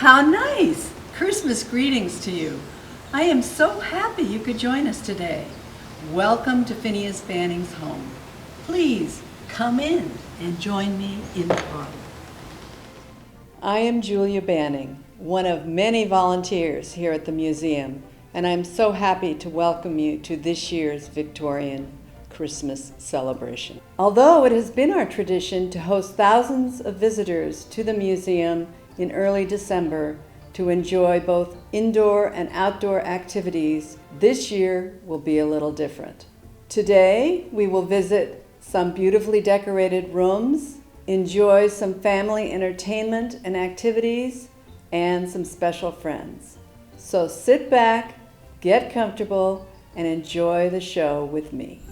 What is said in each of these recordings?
how nice! Christmas greetings to you. I am so happy you could join us today. Welcome to Phineas Banning's home. Please come in and join me in the party. I am Julia Banning, one of many volunteers here at the museum, and I'm so happy to welcome you to this year's Victorian Christmas celebration. Although it has been our tradition to host thousands of visitors to the museum in early December to enjoy both indoor and outdoor activities, this year will be a little different. Today, we will visit some beautifully decorated rooms, enjoy some family entertainment and activities, and some special friends. So sit back, get comfortable, and enjoy the show with me.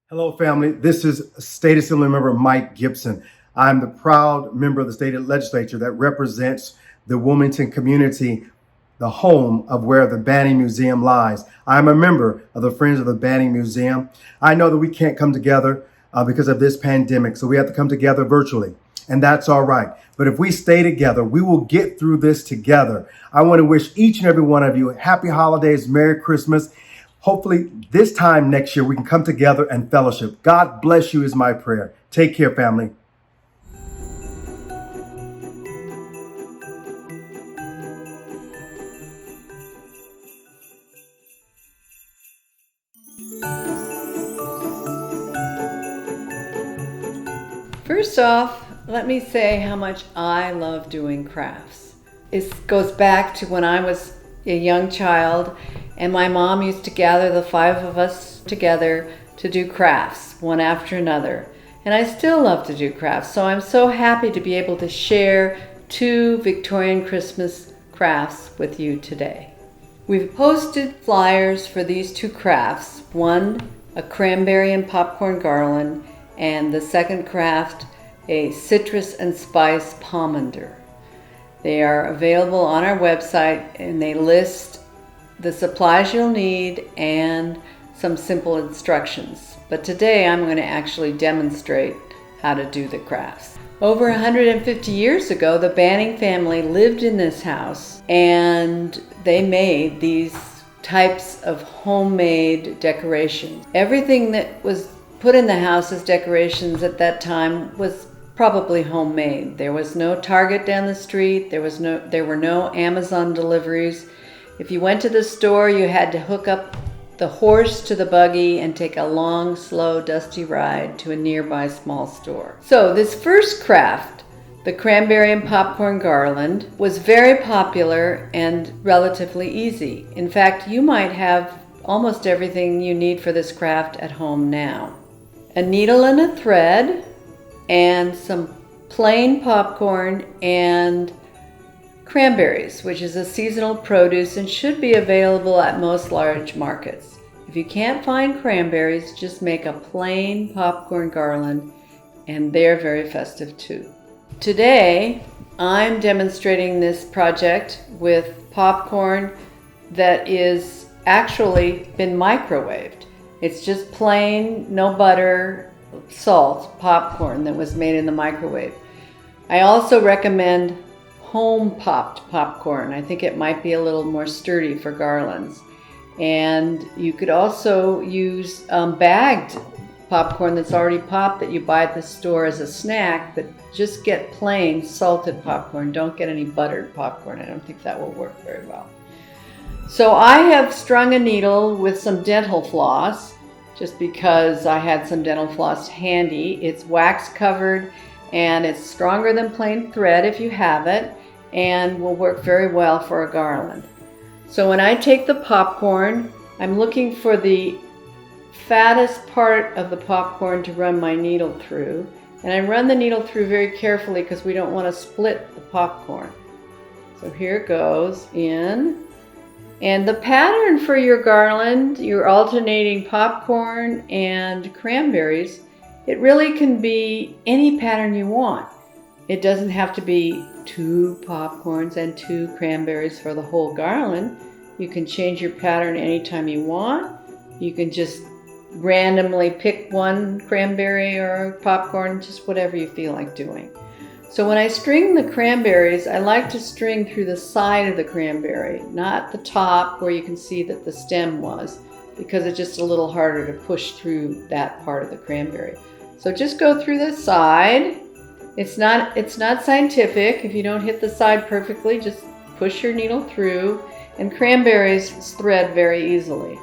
Hello, family. This is State Assembly Member Mike Gibson. I'm the proud member of the state legislature that represents the Wilmington community, the home of where the Banning Museum lies. I'm a member of the Friends of the Banning Museum. I know that we can't come together because of this pandemic, so we have to come together virtually, and that's all right. But if we stay together, we will get through this together. I want to wish each and every one of you happy holidays, Merry Christmas. Hopefully this time next year we can come together and fellowship. God bless you is my prayer. Take care, family. First off, let me say how much I love doing crafts. It goes back to when I was a young child, and my mom used to gather the five of us together to do crafts one after another. And I still love to do crafts, so I'm so happy to be able to share 2 Victorian Christmas crafts with you today. We've posted flyers for these 2 crafts, one a cranberry and popcorn garland, and the second craft a citrus and spice pomander. They are available on our website, and they list the supplies you'll need and some simple instructions. But today I'm going to actually demonstrate how to do the crafts. Over 150 years ago, the Banning family lived in this house, and they made these types of homemade decorations. Everything that was put in the house as decorations at that time was probably homemade. There was no Target down the street. There were no Amazon deliveries. If you went to the store, you had to hook up the horse to the buggy and take a long, slow, dusty ride to a nearby small store. So this first craft, the cranberry and popcorn garland, was very popular and relatively easy. In fact, you might have almost everything you need for this craft at home now. A needle and a thread, and some plain popcorn and cranberries, which is a seasonal produce and should be available at most large markets. If you can't find cranberries, just make a plain popcorn garland, and they're very festive too. Today, I'm demonstrating this project with popcorn that is actually been microwaved. It's just plain, no butter, salt popcorn that was made in the microwave. I also recommend home popped popcorn. I think it might be a little more sturdy for garlands. And you could also use bagged popcorn that's already popped that you buy at the store as a snack, but just get plain salted popcorn. Don't get any buttered popcorn. I don't think that will work very well. So I have strung a needle with some dental floss, just because I had some dental floss handy. It's wax covered and it's stronger than plain thread if you have it, and will work very well for a garland. So when I take the popcorn, I'm looking for the fattest part of the popcorn to run my needle through, and I run the needle through very carefully because we don't want to split the popcorn. So here it goes in. And the pattern for your garland, you're alternating popcorn and cranberries. It really can be any pattern you want. It doesn't have to be 2 popcorns and 2 cranberries for the whole garland. You can change your pattern anytime you want. You can just randomly pick one cranberry or popcorn, just whatever you feel like doing. So when I string the cranberries, I like to string through the side of the cranberry, not the top where you can see that the stem was, because it's just a little harder to push through that part of the cranberry. So just go through the side. It's not scientific. If you don't hit the side perfectly, just push your needle through, and cranberries thread very easily.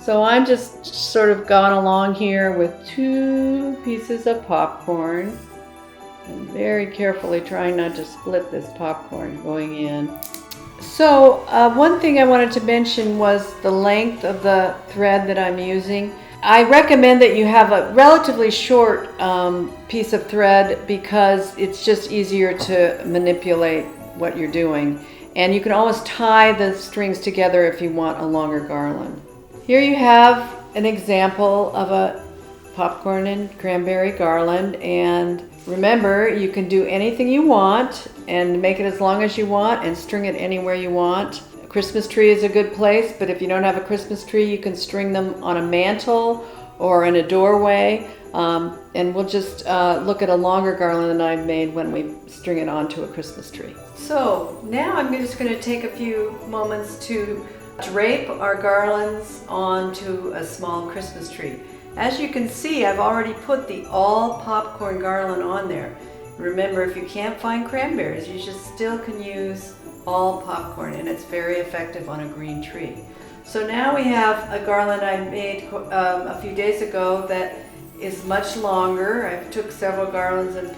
So I'm just sort of gone along here with 2 pieces of popcorn. I'm very carefully trying not to split this popcorn going in. So one thing I wanted to mention was the length of the thread that I'm using. I recommend that you have a relatively short piece of thread because it's just easier to manipulate what you're doing. And you can always tie the strings together if you want a longer garland. Here you have an example of a popcorn and cranberry garland, and remember, you can do anything you want and make it as long as you want and string it anywhere you want. A Christmas tree is a good place, but if you don't have a Christmas tree, you can string them on a mantle or in a doorway. And we'll just look at a longer garland than I've made when we string it onto a Christmas tree. So now I'm just going to take a few moments to drape our garlands onto a small Christmas tree. As you can see, I've already put the all popcorn garland on there. Remember, if you can't find cranberries, you just still can use all popcorn, and it's very effective on a green tree. So now we have a garland I made a few days ago that is much longer. I took several garlands and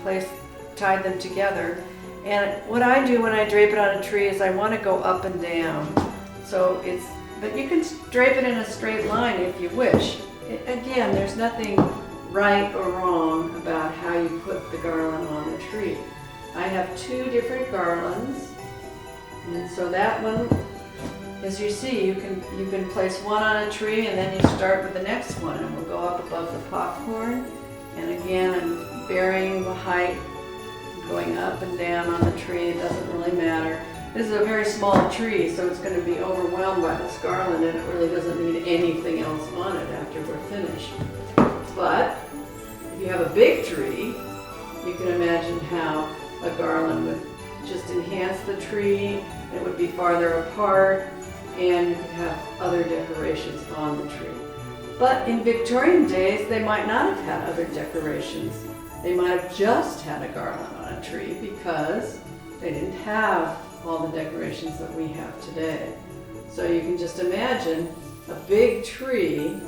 tied them together. And what I do when I drape it on a tree is I want to go up and down. But you can drape it in a straight line if you wish. Again, there's nothing right or wrong about how you put the garland on the tree. I have 2 different garlands, and so that one, as you see, you can place one on a tree and then you start with the next one, and we'll go up above the popcorn. And again, I'm varying the height, going up and down on the tree. It doesn't really matter. This is a very small tree, so it's going to be overwhelmed by this garland, and it really doesn't need anything else on it after we're finished. But if you have a big tree, you can imagine how a garland would just enhance the tree. It would be farther apart, and you could have other decorations on the tree. But in Victorian days, they might not have had other decorations. They might have just had a garland on a tree because they didn't have all the decorations that we have today. So you can just imagine a big tree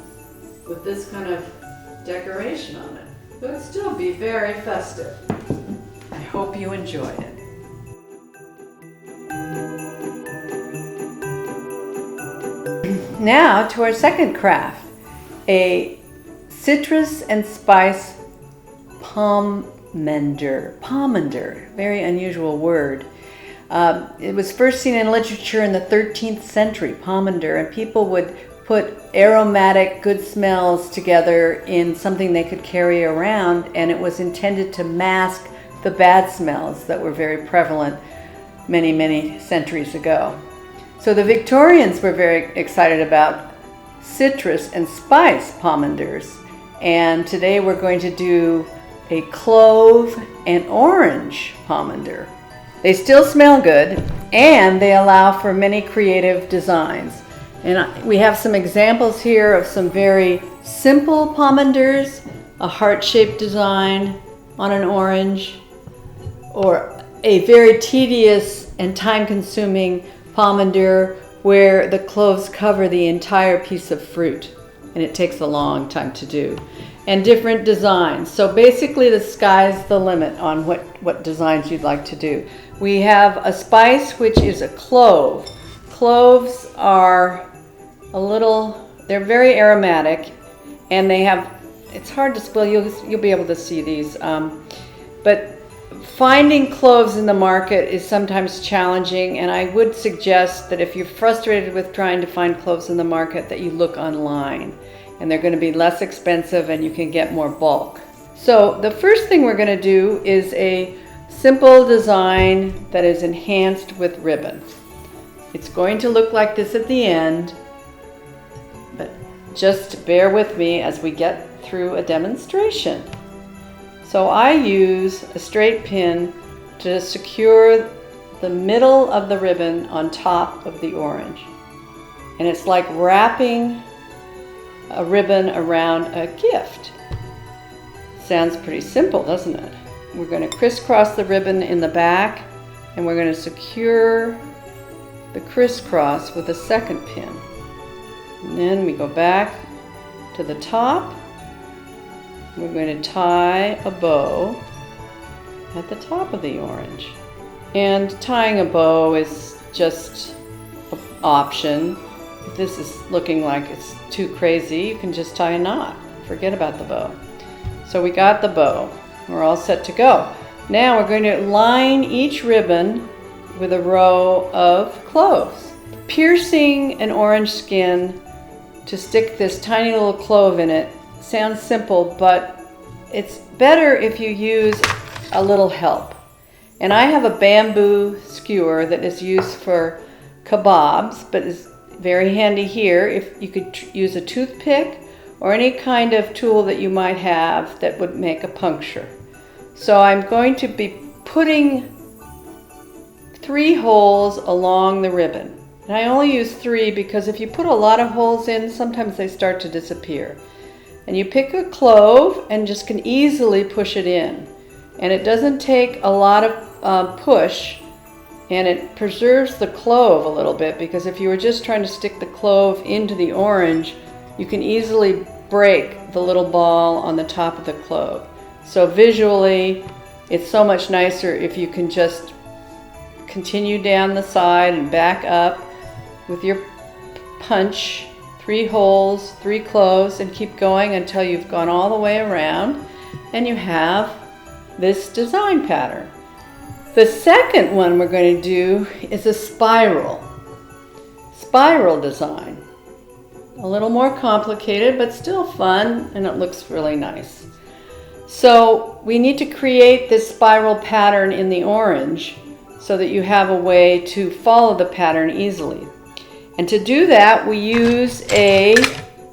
with this kind of decoration on it. It would still be very festive. I hope you enjoyed it. Now to our second craft, a citrus and spice pomander, very unusual word. It was first seen in literature in the 13th century, pomander, and people would put aromatic good smells together in something they could carry around, and it was intended to mask the bad smells that were very prevalent many, many centuries ago. So the Victorians were very excited about citrus and spice pomanders, and today we're going to do a clove and orange pomander. They still smell good, and they allow for many creative designs. And we have some examples here of some very simple pomanders, a heart-shaped design on an orange, or a very tedious and time-consuming pomander where the cloves cover the entire piece of fruit, and it takes a long time to do. And different designs. So basically the sky's the limit on what designs you'd like to do. We have a spice, which is a clove. Cloves are they're very aromatic, and they have, it's hard to spell, you'll be able to see these. But finding cloves in the market is sometimes challenging, and I would suggest that if you're frustrated with trying to find cloves in the market, that you look online. And they're going to be less expensive, and you can get more bulk. So the first thing we're going to do is a simple design that is enhanced with ribbon. It's going to look like this at the end, but just bear with me as we get through a demonstration. So I use a straight pin to secure the middle of the ribbon on top of the orange. And it's like wrapping a ribbon around a gift. Sounds pretty simple, doesn't it? We're going to crisscross the ribbon in the back, and we're going to secure the crisscross with a second pin. And then we go back to the top. We're going to tie a bow at the top of the orange. And tying a bow is just an option. If this is looking like it's too crazy, you can just tie a knot. Forget about the bow. So we got the bow. We're all set to go. Now we're going to line each ribbon with a row of cloves. Piercing an orange skin to stick this tiny little clove in it sounds simple, but it's better if you use a little help. And I have a bamboo skewer that is used for kebabs, but is very handy here. If you could use a toothpick or any kind of tool that you might have that would make a puncture. So I'm going to be putting 3 holes along the ribbon. And I only use 3 because if you put a lot of holes in, sometimes they start to disappear. And you pick a clove and just can easily push it in. And it doesn't take a lot of push, and it preserves the clove a little bit, because if you were just trying to stick the clove into the orange, you can easily break the little ball on the top of the clove. So visually, it's so much nicer if you can just continue down the side and back up with your punch, 3 holes, 3 cloves, and keep going until you've gone all the way around and you have this design pattern. The second one we're going to do is a spiral design. A little more complicated, but still fun, and it looks really nice. So we need to create this spiral pattern in the orange so that you have a way to follow the pattern easily. And to do that, we use a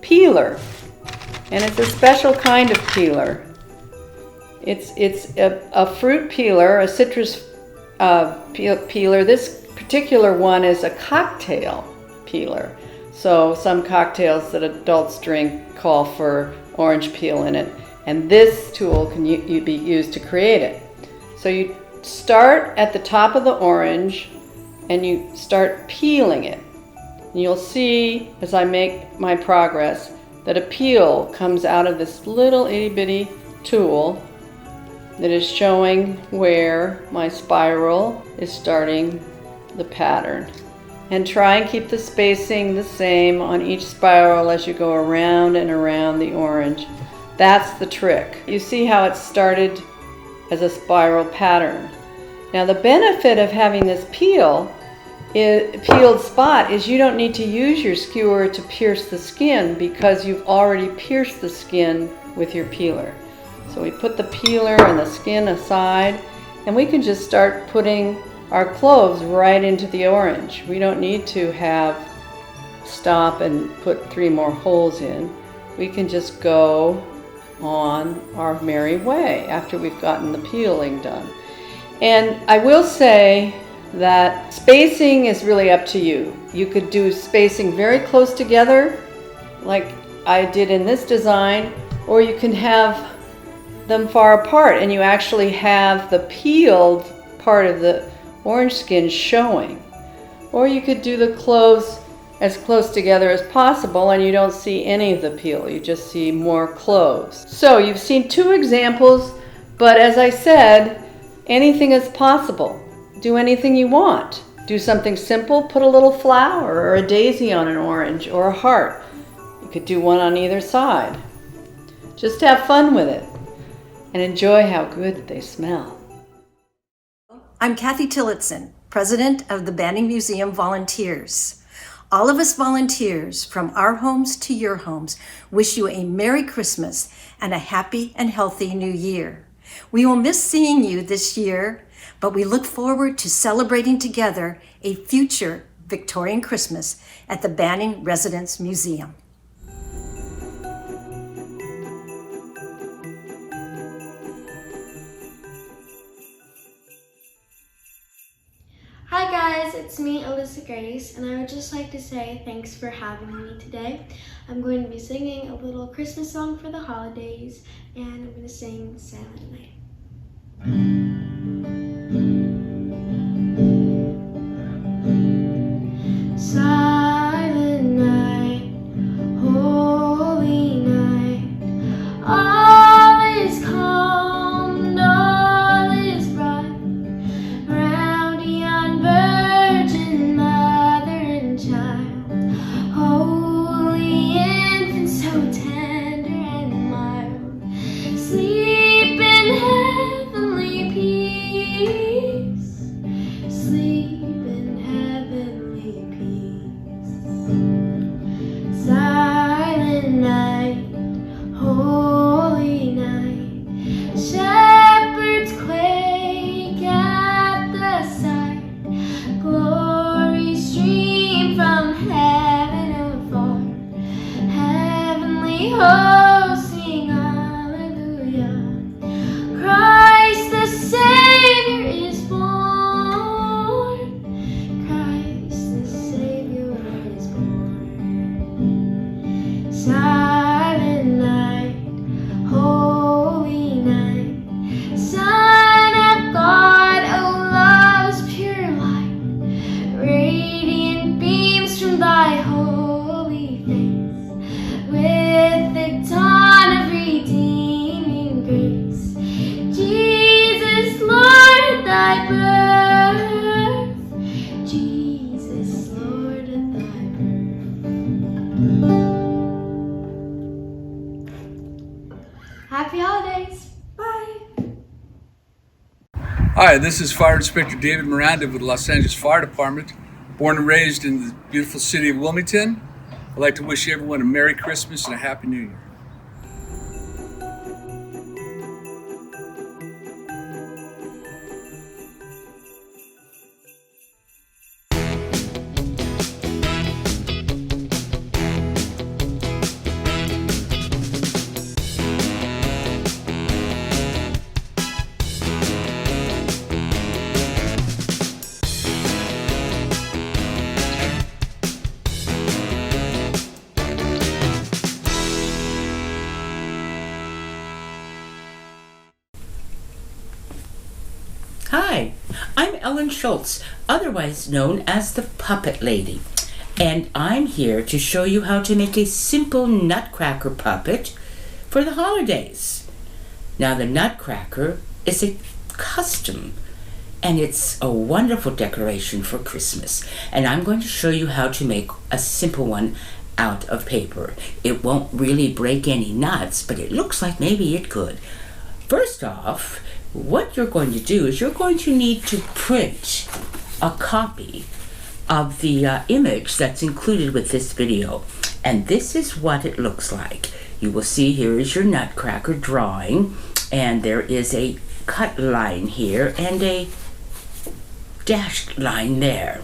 peeler, and it's a special kind of peeler. It's a fruit peeler, a citrus peeler. This particular one is a cocktail peeler. So some cocktails that adults drink call for orange peel in it. And this tool can be used to create it. So you start at the top of the orange and you start peeling it. And you'll see as I make my progress that a peel comes out of this little itty bitty tool that is showing where my spiral is starting the pattern. And try and keep the spacing the same on each spiral as you go around and around the orange. That's the trick. You see how it started as a spiral pattern. Now the benefit of having this peeled spot is you don't need to use your skewer to pierce the skin because you've already pierced the skin with your peeler. So we put the peeler and the skin aside, and we can just start putting our cloves right into the orange. We don't need to stop and put 3 more holes in. We can just go on our merry way after we've gotten the peeling done. And I will say that spacing is really up to you. You could do spacing very close together, like I did in this design, or you can have them far apart and you actually have the peeled part of the orange skin showing. Or you could do the cloves as close together as possible and you don't see any of the peel, you just see more cloves. So you've seen 2 examples, but as I said, anything is possible. Do anything you want. Do something simple, put a little flower or a daisy on an orange or a heart. You could do one on either side. Just have fun with it and enjoy how good they smell. I'm Kathy Tillotson, president of the Banning Museum Volunteers. All of us volunteers, from our homes to your homes, wish you a Merry Christmas and a happy and healthy New Year. We will miss seeing you this year, but we look forward to celebrating together a future Victorian Christmas at the Banning Residence Museum. Hi guys, it's me, Alyssa Grace, and I would just like to say thanks for having me today. I'm going to be singing a little Christmas song for the holidays, and I'm going to sing Silent Night. Silent night, holy night, all is calm, all is bright. Round a young virgin mother and child, holy infant, so tender and mild, sleep in heavenly peace, sleep in heavenly peace. Silent night, holy night, shepherds quake at the sight, glory stream from heaven afar, heavenly hosts sing hallelujah, Christ the Savior is born, Christ the Savior is born. Silent night, holy night, Son of God, O love's pure light, radiant beams from thy holy face, with the dawn of redeeming grace. Jesus, Lord, thy birth, Jesus, Lord, at thy birth. Happy holidays. Bye. Hi, this is Fire Inspector David Miranda with the Los Angeles Fire Department. Born and raised in the beautiful city of Wilmington. I'd like to wish everyone a Merry Christmas and a Happy New Year. Ellen Schultz, otherwise known as the Puppet Lady. And I'm here to show you how to make a simple Nutcracker puppet for the holidays. Now, the Nutcracker is a custom, and it's a wonderful decoration for Christmas. And I'm going to show you how to make a simple one out of paper. It won't really break any nuts, but it looks like maybe it could. First off, what you're going to do is you're going to need to print a copy of the image that's included with this video. And this is what it looks like. You will see here is your Nutcracker drawing, and there is a cut line here and a dashed line there.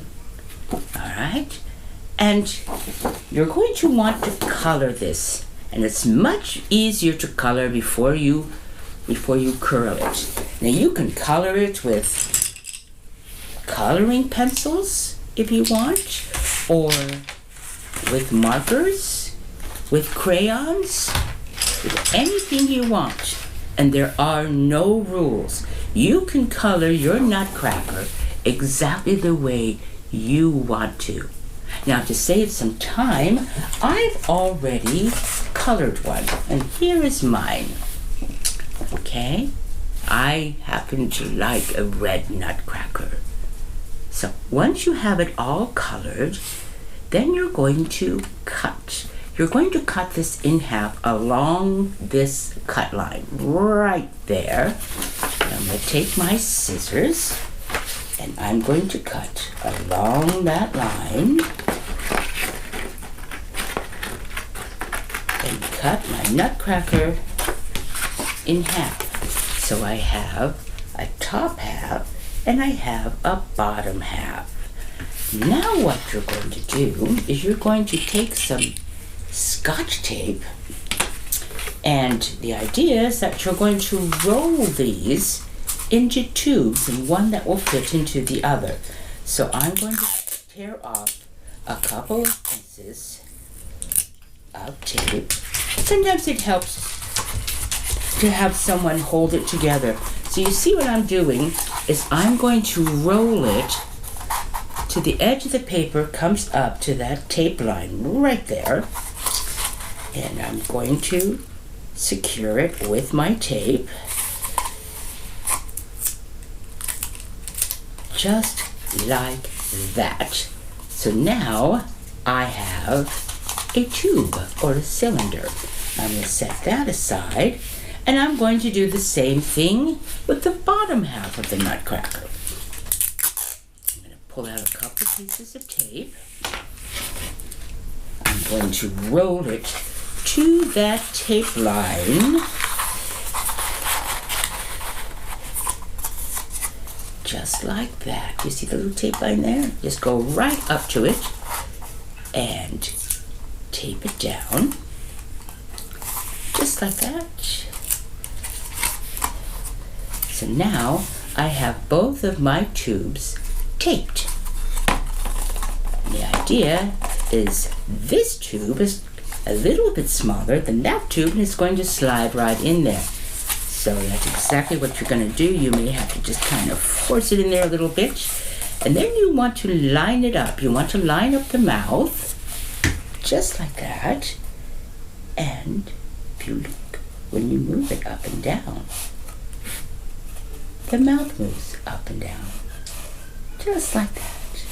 All right? And you're going to want to color this, and it's much easier to color before you curl it. Now you can color it with coloring pencils if you want, or with markers, with crayons, with anything you want. And there are no rules. You can color your Nutcracker exactly the way you want to. Now, to save some time, I've already colored one, and here is mine. Okay? I happen to like a red Nutcracker. So once you have it all colored, then you're going to cut. You're going to cut this in half along this cut line right there. I'm going to take my scissors and I'm going to cut along that line and cut my Nutcracker in half. So I have a top half and I have a bottom half. Now what you're going to do is you're going to take some Scotch tape, and the idea is that you're going to roll these into tubes, and one that will fit into the other. So I'm going to tear off a couple of pieces of tape. Sometimes it helps to have someone hold it together. So you see what I'm doing is I'm going to roll it to the edge of the paper, comes up to that tape line right there. And I'm going to secure it with my tape. Just like that. So now I have a tube or a cylinder. I'm going to set that aside, and I'm going to do the same thing with the bottom half of the Nutcracker. I'm going to pull out a couple pieces of tape. I'm going to roll it to that tape line, just like that. You see the little tape line there? Just go right up to it and tape it down, just like that. So now I have both of my tubes taped. And the idea is this tube is a little bit smaller than that tube, and it's going to slide right in there. So that's exactly what you're going to do. You may have to just kind of force it in there a little bit, and then you want to line it up. You want to line up the mouth, just like that. And if you look, when you move it up and down, the mouth moves up and down, just like that.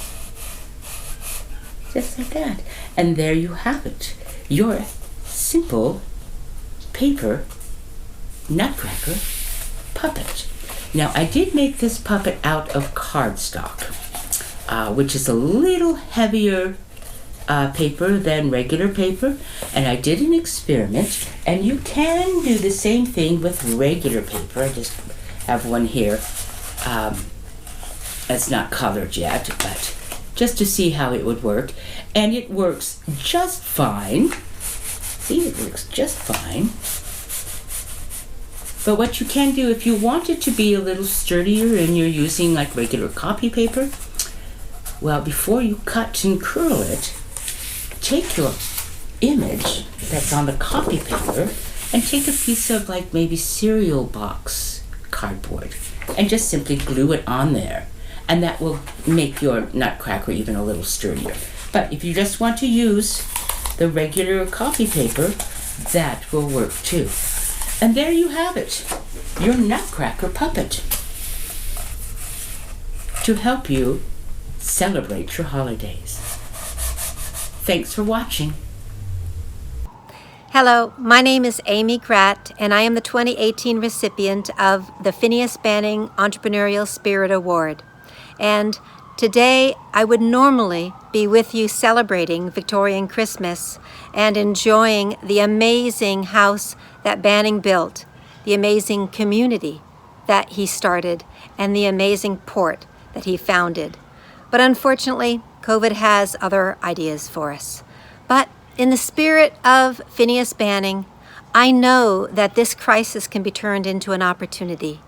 Just like that. And there you have it. Your simple paper Nutcracker puppet. Now, I did make this puppet out of cardstock, which is a little heavier paper than regular paper, and I did an experiment, and you can do the same thing with regular paper. I just have one here. It's not colored yet, but just to see how it would work. And it works just fine. See, it works just fine. But what you can do, if you want it to be a little sturdier and you're using like regular copy paper, well, before you cut and curl it, take your image that's on the copy paper and take a piece of like maybe cereal box cardboard and just simply glue it on there. and that will make your nutcracker even a little sturdier. But if you just want to use the regular coffee paper, that will work too. And there you have it, your nutcracker puppet, to help you celebrate your holidays. Thanks for watching. Hello, my name is Amy Gratt, and I am the 2018 recipient of the Phineas Banning Entrepreneurial Spirit Award. And today I would normally be with you celebrating Victorian Christmas and enjoying the amazing house that Banning built, the amazing community that he started, and the amazing port that he founded. But unfortunately, COVID has other ideas for us. But in the spirit of Phineas Banning, I know that this crisis can be turned into an opportunity,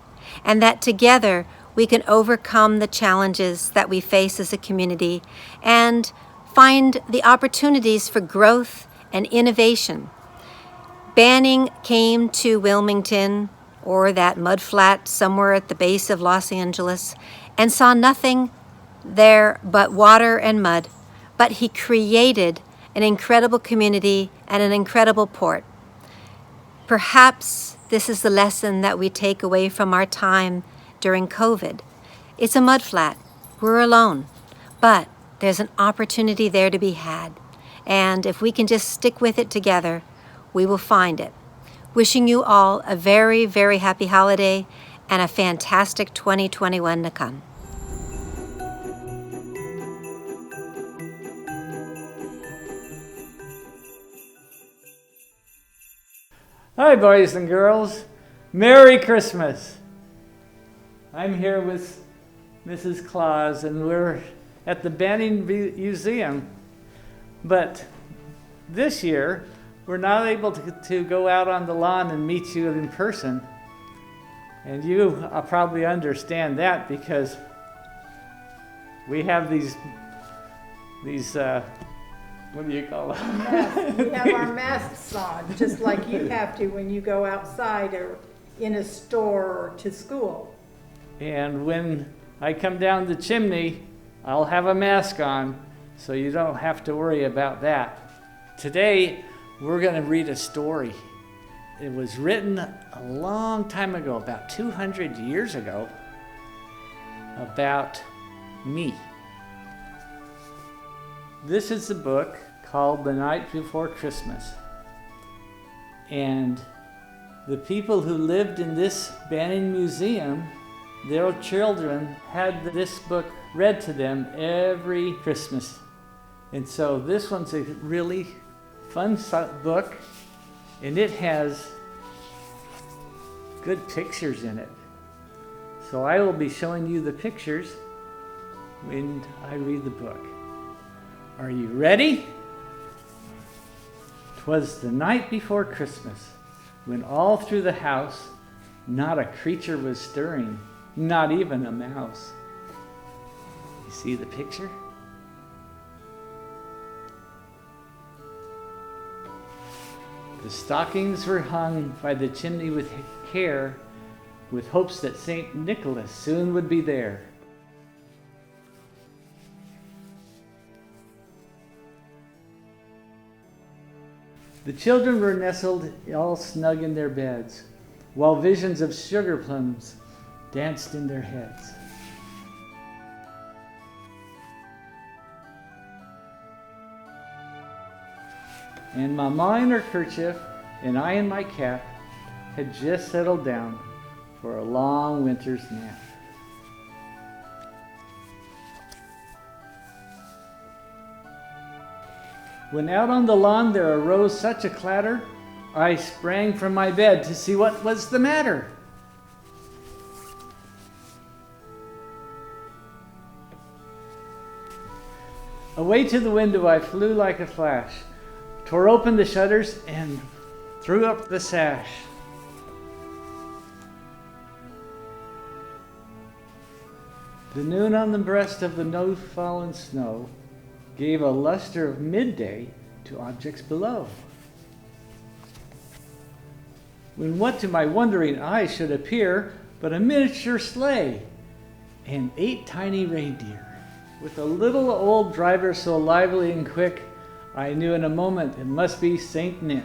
and that together we can overcome the challenges that we face as a community and find the opportunities for growth and innovation. Banning came to Wilmington, or that mudflat somewhere at the base of Los Angeles, and saw nothing there but water and mud, but he created an incredible community and an incredible port. Perhaps this is the lesson that we take away from our time during COVID. It's a mudflat. We're alone. But there's an opportunity there to be had. And if we can just stick with it together, we will find it. Wishing you all a very, very happy holiday and a fantastic 2021 to come. Hi, boys and girls. Merry Christmas. I'm here with Mrs. Claus, and we're at the Banning Museum. But this year, we're not able to go out on the lawn and meet you in person. And you probably understand that because we have these what do you call them? Masks. We have our masks on, just like you have to when you go outside or in a store or to school. And when I come down the chimney, I'll have a mask on, so you don't have to worry about that. Today, we're going to read a story. It was written a long time ago, about 200 years ago, about me. This is a book called The Night Before Christmas. And the people who lived in this Banning Museum, their children had this book read to them every Christmas. And so this one's a really fun book, and it has good pictures in it. So I will be showing you the pictures when I read the book. Are you ready? 'Twas the night before Christmas, when all through the house not a creature was stirring, not even a mouse. You see the picture? The stockings were hung by the chimney with care, with hopes that St. Nicholas soon would be there. The children were nestled all snug in their beds, while visions of sugar plums danced in their heads. And Mama in her kerchief and I in my cap had just settled down for a long winter's nap. When out on the lawn there arose such a clatter, I sprang from my bed to see what was the matter. Away to the window I flew like a flash, tore open the shutters and threw up the sash. The noon on the breast of the no-fallen snow gave a luster of midday to objects below. When what to my wondering eyes should appear but a miniature sleigh, and 8 tiny reindeer. With a little old driver so lively and quick, I knew in a moment it must be Saint Nick.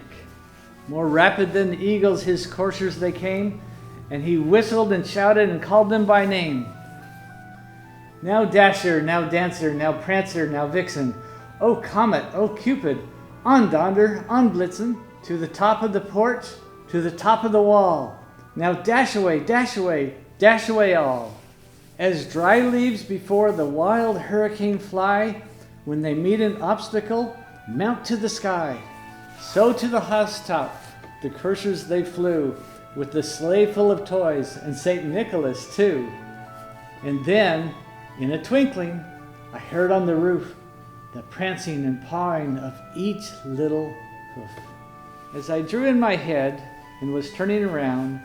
More rapid than eagles his coursers they came, and he whistled and shouted and called them by name. Now Dasher, now Dancer, now Prancer, now Vixen, oh Comet, oh Cupid, on Donder, on Blitzen, to the top of the porch, to the top of the wall. Now dash away, dash away, dash away all. As dry leaves before the wild hurricane fly, when they meet an obstacle, mount to the sky. So to the housetop the coursers they flew, with the sleigh full of toys, and St. Nicholas too. And then, in a twinkling, I heard on the roof the prancing and pawing of each little hoof. As I drew in my head and was turning around,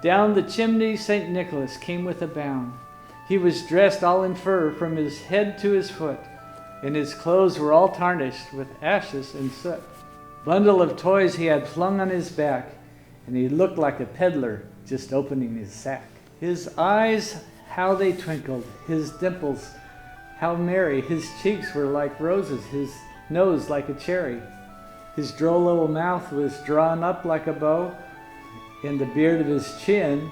down the chimney St. Nicholas came with a bound. He was dressed all in fur from his head to his foot, and his clothes were all tarnished with ashes and soot. Bundle of toys he had flung on his back, and he looked like a peddler just opening his sack. His eyes, how they twinkled, his dimples, how merry, his cheeks were like roses, his nose like a cherry. His droll little mouth was drawn up like a bow, and the beard of his chin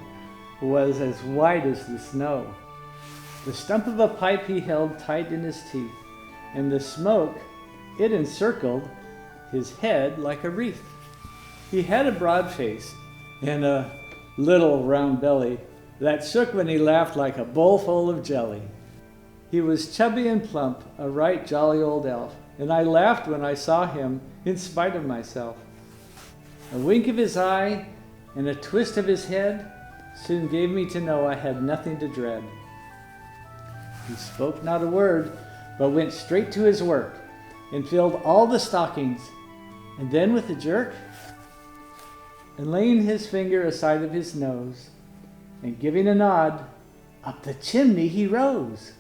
was as white as the snow. The stump of a pipe he held tight in his teeth, and the smoke, it encircled his head like a wreath. He had a broad face and a little round belly that shook when he laughed like a bowl full of jelly. He was chubby and plump, a right jolly old elf, and I laughed when I saw him in spite of myself. A wink of his eye and a twist of his head soon gave me to know I had nothing to dread. He spoke not a word, but went straight to his work and filled all the stockings, and then with a jerk, and laying his finger aside of his nose, and giving a nod, up the chimney he rose.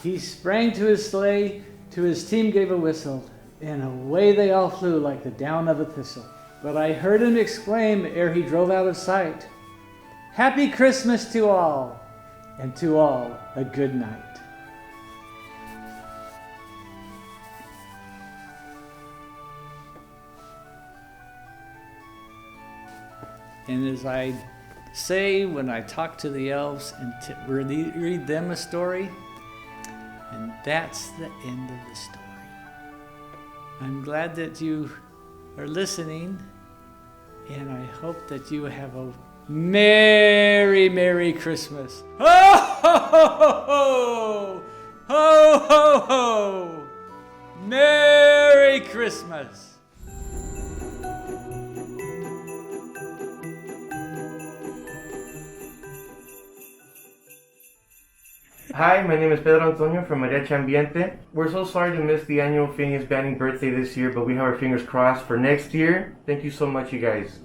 He sprang to his sleigh, to his team gave a whistle, and away they all flew like the down of a thistle. But I heard him exclaim ere he drove out of sight, "Happy Christmas to all, and to all a good night." And as I say when I talk to the elves and read them a story, and that's the end of the story. I'm glad that you are listening, and I hope that you have a Merry, Merry Christmas. Ho, ho, ho, ho, ho, ho, ho, ho. Merry Christmas. Hi, my name is Pedro Antonio from Mariachi Ambiente. We're so sorry to miss the annual Phineas Banning birthday this year, but we have our fingers crossed for next year. Thank you so much, you guys.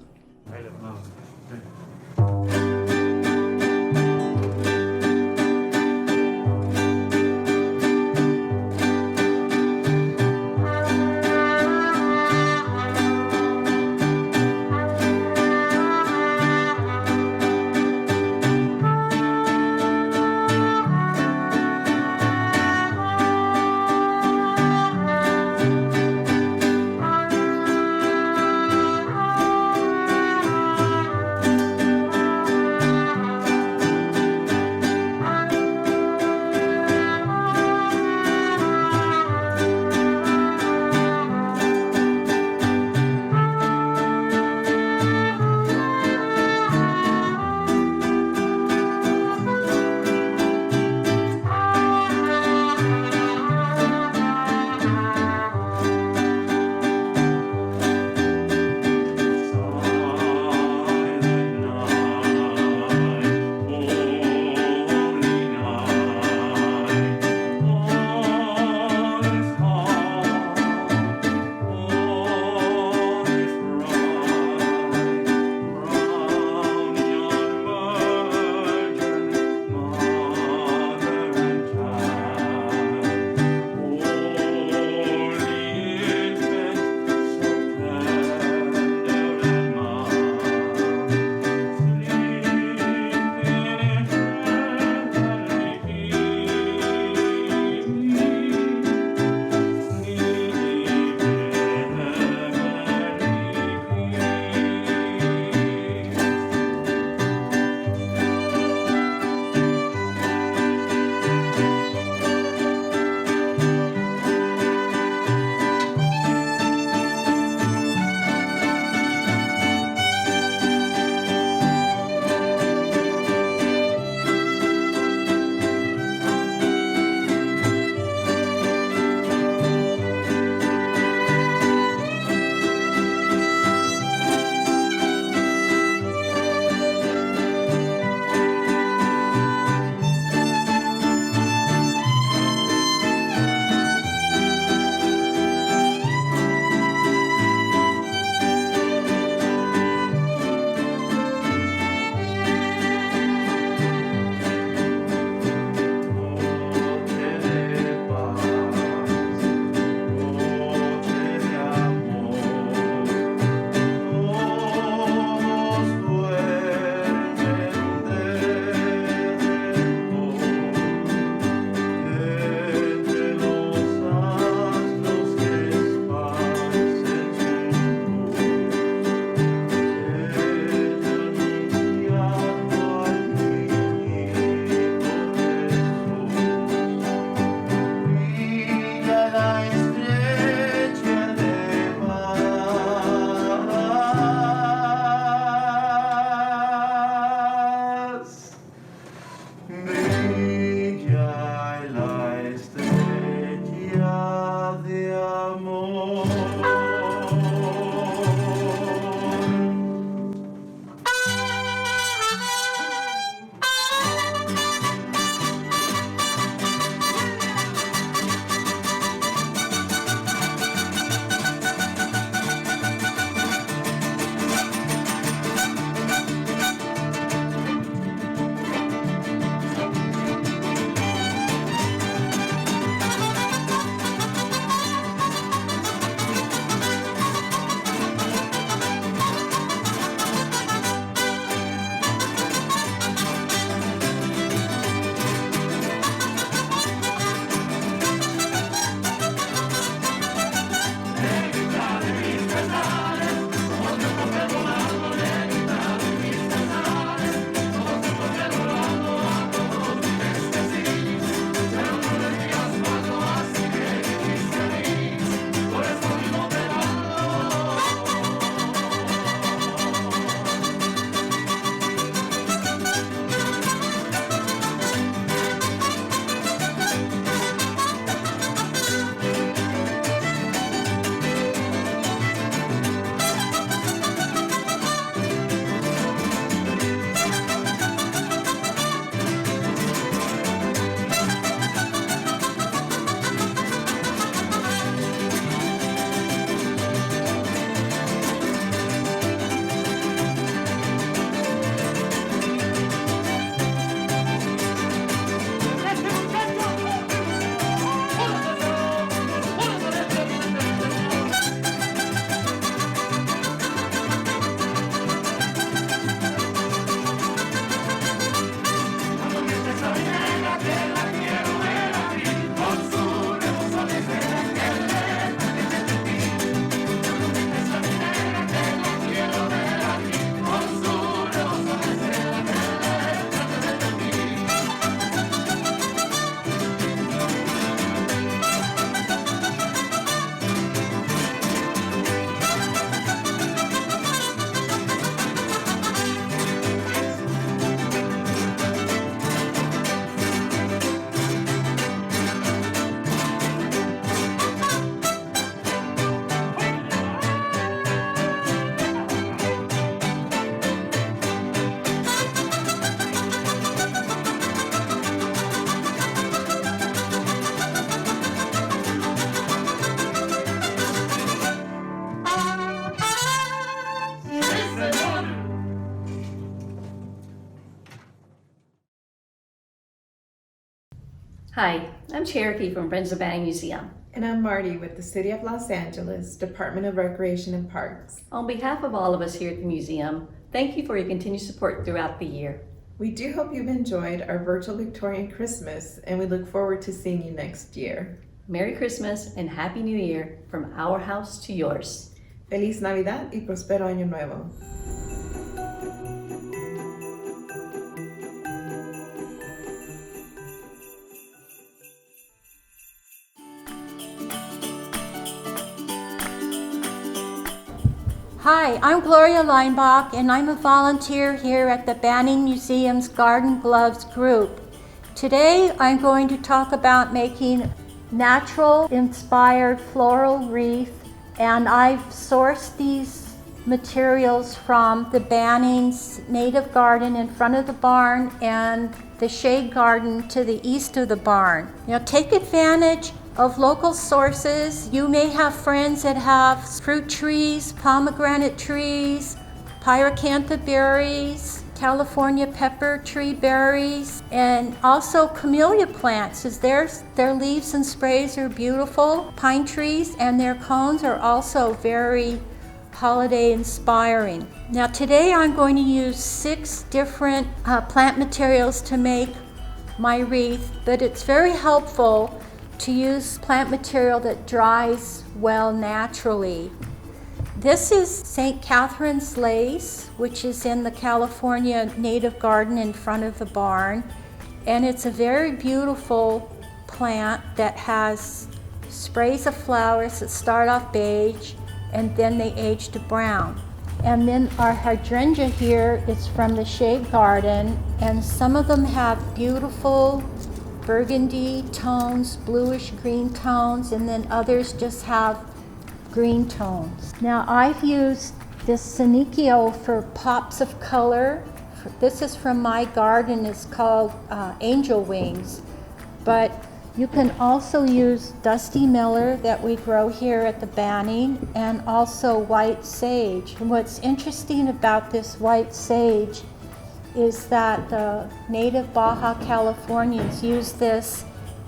Hi, I'm Cherokee from Friends of Banning Museum. And I'm Marty with the City of Los Angeles, Department of Recreation and Parks. On behalf of all of us here at the museum, thank you for your continued support throughout the year. We do hope you've enjoyed our virtual Victorian Christmas, and we look forward to seeing you next year. Merry Christmas and Happy New Year from our house to yours. Feliz Navidad y Prospero Año Nuevo. Hi, I'm Gloria Leinbach, and I'm a volunteer here at the Banning Museum's Garden Gloves group. Today, I'm going to talk about making natural-inspired floral wreath, and I've sourced these materials from the Banning's native garden in front of the barn and the shade garden to the east of the barn. Now, take advantage of local sources. You may have friends that have fruit trees, pomegranate trees, pyracantha berries, California pepper tree berries, and also camellia plants, as their leaves and sprays are beautiful. Pine trees and their cones are also very holiday inspiring. Now today I'm going to use 6 different plant materials to make my wreath, but it's very helpful to use plant material that dries well naturally. This is St. Catherine's lace, which is in the California native garden in front of the barn. And it's a very beautiful plant that has sprays of flowers that start off beige and then they age to brown. And then our hydrangea here is from the shade garden, and some of them have beautiful burgundy tones, bluish green tones, and then others just have green tones. Now I've used this Senecio for pops of color. This is from my garden. It's called Angel Wings, but you can also use Dusty Miller that we grow here at the Banning, and also white sage. And what's interesting about this white sage is that the native Baja Californians use this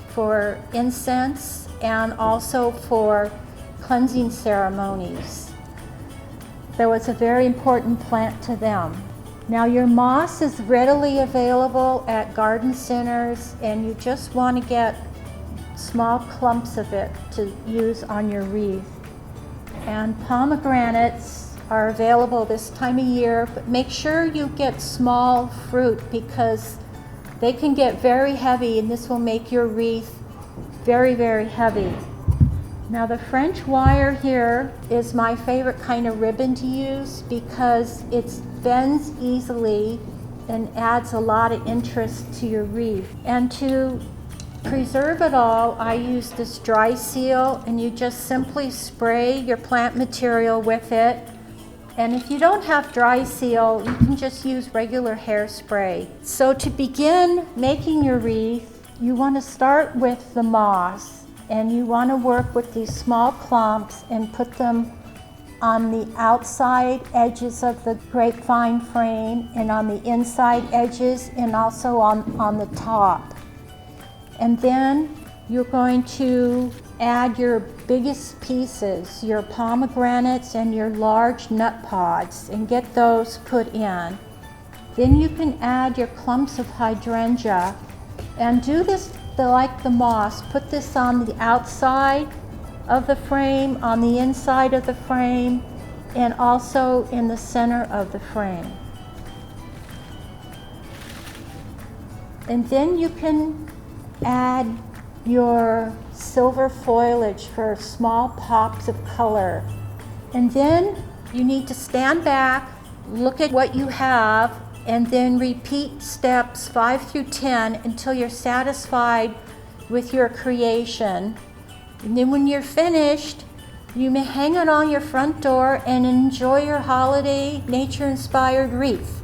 for incense and also for cleansing ceremonies. So it's a very important plant to them. Now your moss is readily available at garden centers, and you just want to get small clumps of it to use on your wreath. And pomegranates are available this time of year, but make sure you get small fruit because they can get very heavy, and this will make your wreath very, very heavy. Now the French wire here is my favorite kind of ribbon to use because it bends easily and adds a lot of interest to your wreath. And to preserve it all, I use this dry seal, and you just simply spray your plant material with it. And if you don't have dry seal, you can just use regular hairspray. So to begin making your wreath, you want to start with the moss, and you want to work with these small clumps and put them on the outside edges of the grapevine frame and on the inside edges and also on the top. And then you're going to add your biggest pieces, your pomegranates and your large nut pods, and get those put in. Then you can add your clumps of hydrangea and do this like the moss. Put this on the outside of the frame, on the inside of the frame, and also in the center of the frame. And then you can add your silver foliage for small pops of color. And then you need to stand back, look at what you have, and then repeat steps 5 through 10 until you're satisfied with your creation. And then when you're finished, you may hang it on your front door and enjoy your holiday nature-inspired wreath.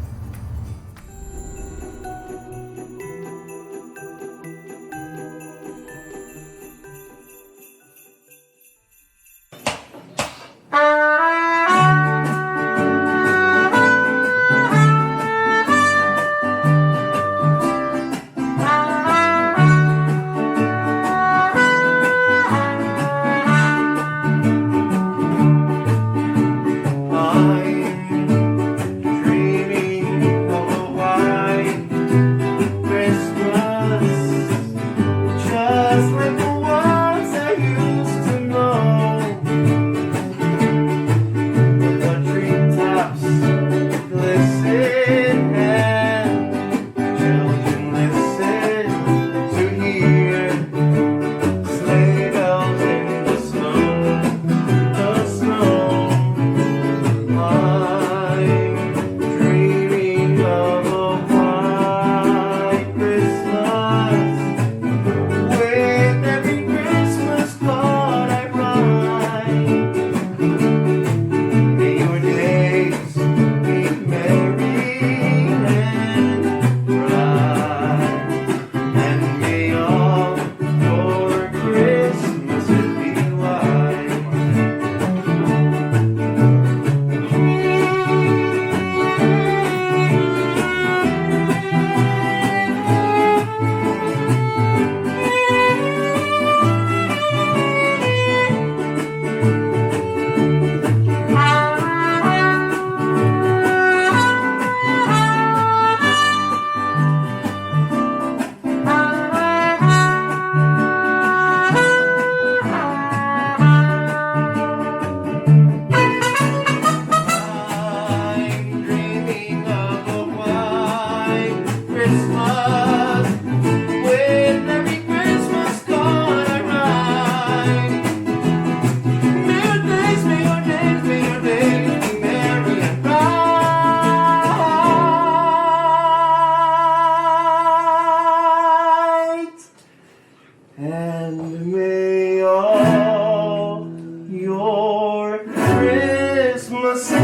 Christmases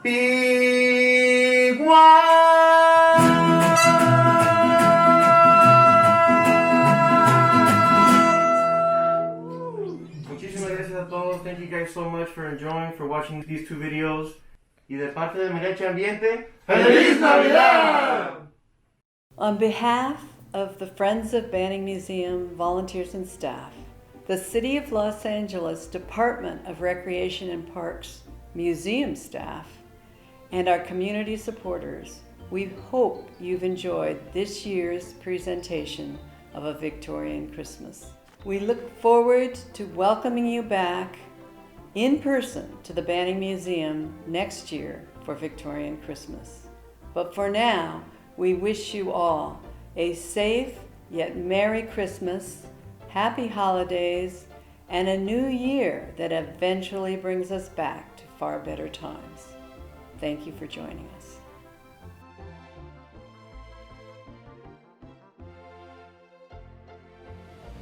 be one. Muchísimas gracias a todos. Thank you guys so much for enjoying, for watching these 2 videos. Y de parte de Mariachi Ambiente, ¡Feliz Navidad! On behalf of the Friends of Banning Museum volunteers and staff, the City of Los Angeles Department of Recreation and Parks museum staff, and our community supporters, we hope you've enjoyed this year's presentation of A Victorian Christmas. We look forward to welcoming you back in person to the Banning Museum next year for Victorian Christmas. But for now, we wish you all a safe yet Merry Christmas, Happy Holidays, and a new year that eventually brings us back to far better times. Thank you for joining us.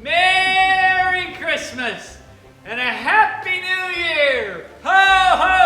Merry Christmas and a Happy New Year! Ho, ho!